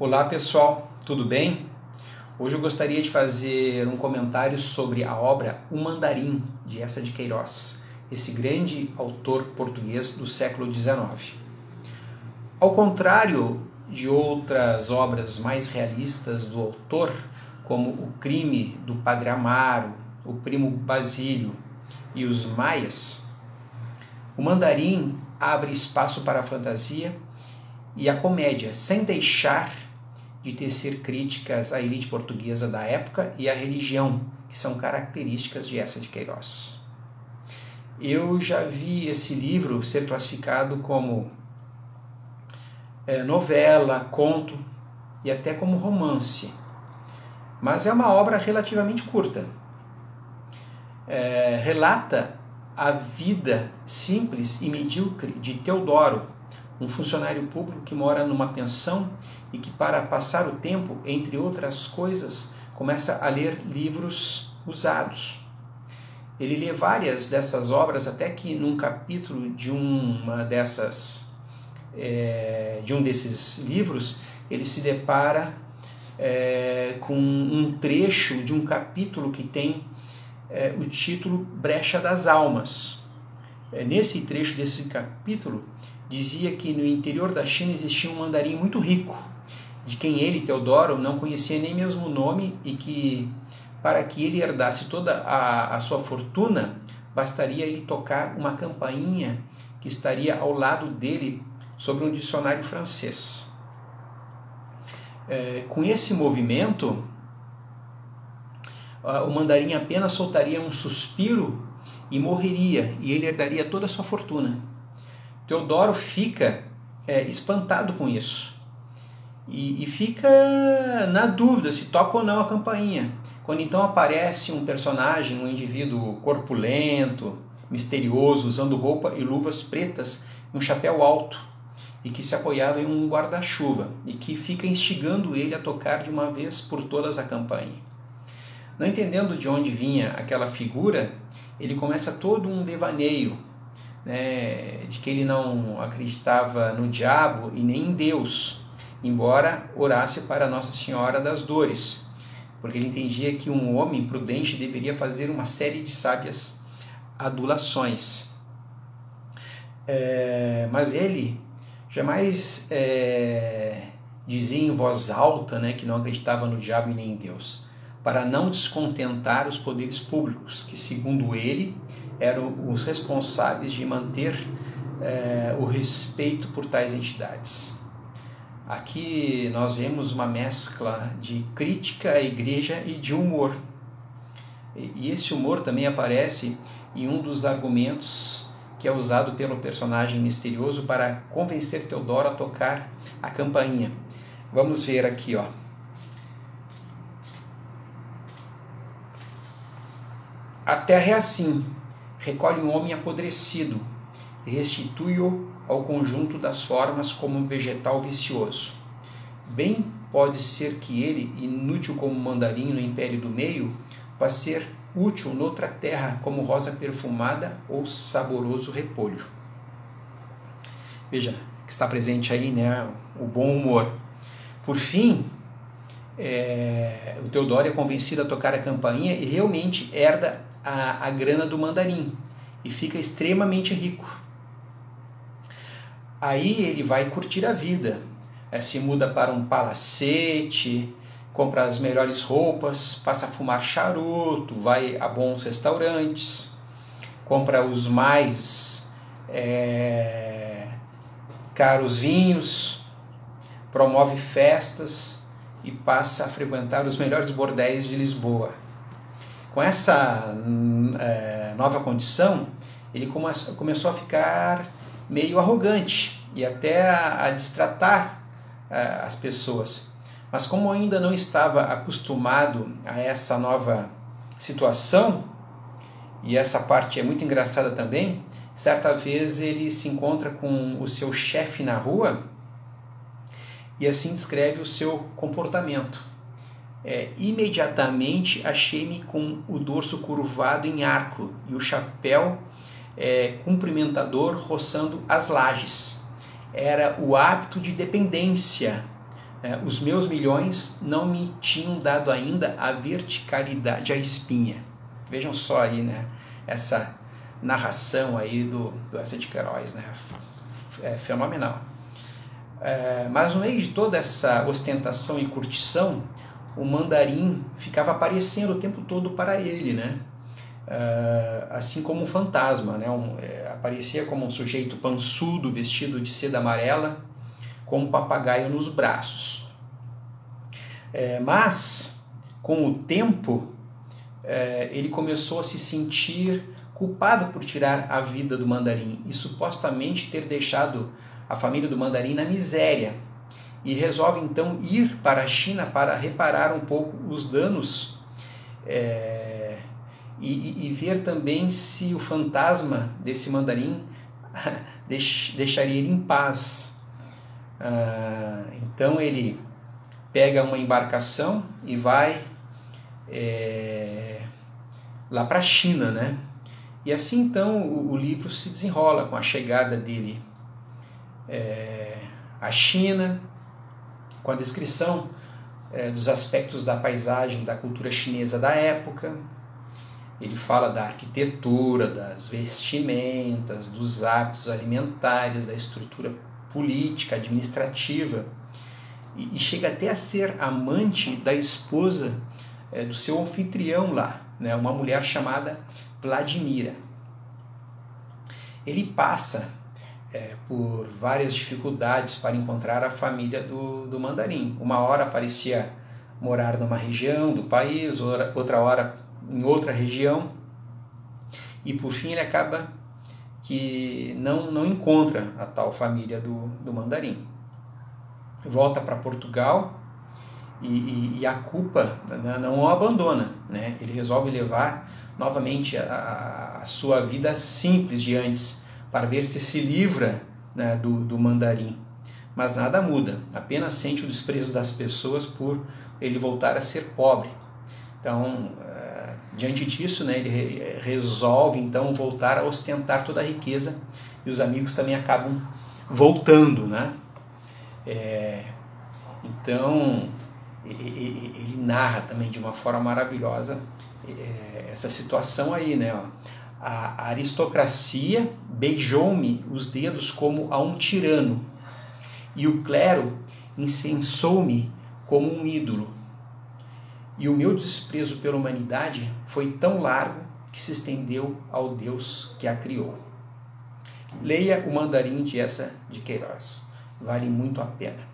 Olá pessoal, tudo bem? Hoje eu gostaria de fazer um comentário sobre a obra O Mandarim, de Eça de Queiroz, esse grande autor português do século XIX. Ao contrário de outras obras mais realistas do autor, como O Crime do Padre Amaro, O Primo Basílio e Os Maias, o Mandarim abre espaço para a fantasia e a comédia, sem deixar de tecer críticas à elite portuguesa da época e à religião, que são características de Eça de Queiroz. Eu já vi esse livro ser classificado como novela, conto e até como romance, mas é uma obra relativamente curta. Relata a vida simples e medíocre de Teodoro, um funcionário público que mora numa pensão e que, para passar o tempo, entre outras coisas, começa a ler livros usados. Ele lê várias dessas obras até que, num capítulo de um desses livros, ele se depara com um trecho de um capítulo que tem o título Brecha das Almas. Nesse trecho desse capítulo, dizia que no interior da China existia um mandarim muito rico, de quem ele, Teodoro, não conhecia nem mesmo o nome, e que, para que ele herdasse toda a sua fortuna, bastaria ele tocar uma campainha que estaria ao lado dele sobre um dicionário francês. Com esse movimento, o mandarim apenas soltaria um suspiro e morreria, e ele herdaria toda a sua fortuna. Teodoro fica espantado com isso e fica na dúvida se toca ou não a campainha, quando então aparece um personagem, um indivíduo corpulento, misterioso, usando roupa e luvas pretas e um chapéu alto, e que se apoiava em um guarda-chuva, e que fica instigando ele a tocar de uma vez por todas a campainha. Não entendendo de onde vinha aquela figura, ele começa todo um devaneio, de que ele não acreditava no diabo e nem em Deus, embora orasse para Nossa Senhora das Dores, porque ele entendia que um homem prudente deveria fazer uma série de sábias adulações. Mas ele jamais dizia em voz alta que não acreditava no diabo e nem em Deus, para não descontentar os poderes públicos, que, segundo ele, eram os responsáveis de manter o respeito por tais entidades. Aqui nós vemos uma mescla de crítica à igreja e de humor. E esse humor também aparece em um dos argumentos que é usado pelo personagem misterioso para convencer Teodoro a tocar a campainha. Vamos ver aqui, ó. A terra é assim: recolhe um homem apodrecido e restitui-o ao conjunto das formas como um vegetal vicioso. Bem pode ser que ele, inútil como mandarim no império do meio, vá ser útil noutra terra como rosa perfumada ou saboroso repolho. Veja que está presente aí, o bom humor. Por fim, o Teodoro é convencido a tocar a campainha e realmente herda a grana do mandarim e fica extremamente rico. Aí ele vai curtir a vida, se muda para um palacete, compra as melhores roupas, passa a fumar charuto, vai a bons restaurantes, compra os mais caros vinhos, promove festas e passa a frequentar os melhores bordéis de Lisboa. Com essa nova condição, ele começou a ficar meio arrogante e até a destratar as pessoas. Mas como ainda não estava acostumado a essa nova situação, e essa parte é muito engraçada também, certa vez ele se encontra com o seu chefe na rua e assim descreve o seu comportamento. Imediatamente achei-me com o dorso curvado em arco e o chapéu cumprimentador roçando as lajes. Era o hábito de dependência os meus milhões não me tinham dado ainda a verticalidade à espinha. Vejam só aí, né, essa narração aí do Eça de Queiroz, né, é fenomenal. Mas no meio de toda essa ostentação e curtição, o mandarim ficava aparecendo o tempo todo para ele, né? Assim como um fantasma, né? Aparecia como um sujeito pançudo, vestido de seda amarela, com um papagaio nos braços. Mas, com o tempo, ele começou a se sentir culpado por tirar a vida do mandarim e supostamente ter deixado a família do mandarim na miséria, e resolve então ir para a China para reparar um pouco os danos e ver também se o fantasma desse mandarim deixaria ele em paz. Então ele pega uma embarcação e vai lá para a China, né? E assim então o livro se desenrola com a chegada dele à China, com a descrição dos aspectos da paisagem, da cultura chinesa da época. Ele fala da arquitetura, das vestimentas, dos hábitos alimentares, da estrutura política, administrativa, e chega até a ser amante da esposa do seu anfitrião lá, né, uma mulher chamada Vladimira. Ele passa por várias dificuldades para encontrar a família do mandarim. Uma hora parecia morar numa região do país, outra hora em outra região, e por fim ele acaba que não encontra a tal família do mandarim. Volta para Portugal e a culpa não o abandona, né? Ele resolve levar novamente a sua vida simples de antes, para ver se livra, né, do mandarim. Mas nada muda, apenas sente o desprezo das pessoas por ele voltar a ser pobre. Então, diante disso, né, ele resolve então voltar a ostentar toda a riqueza, e os amigos também acabam voltando, né? Então, ele narra também de uma forma maravilhosa essa situação aí, né? A aristocracia beijou-me os dedos como a um tirano, e o clero incensou-me como um ídolo. E o meu desprezo pela humanidade foi tão largo que se estendeu ao Deus que a criou. Leia o Mandarim de Eça de Queiroz, vale muito a pena.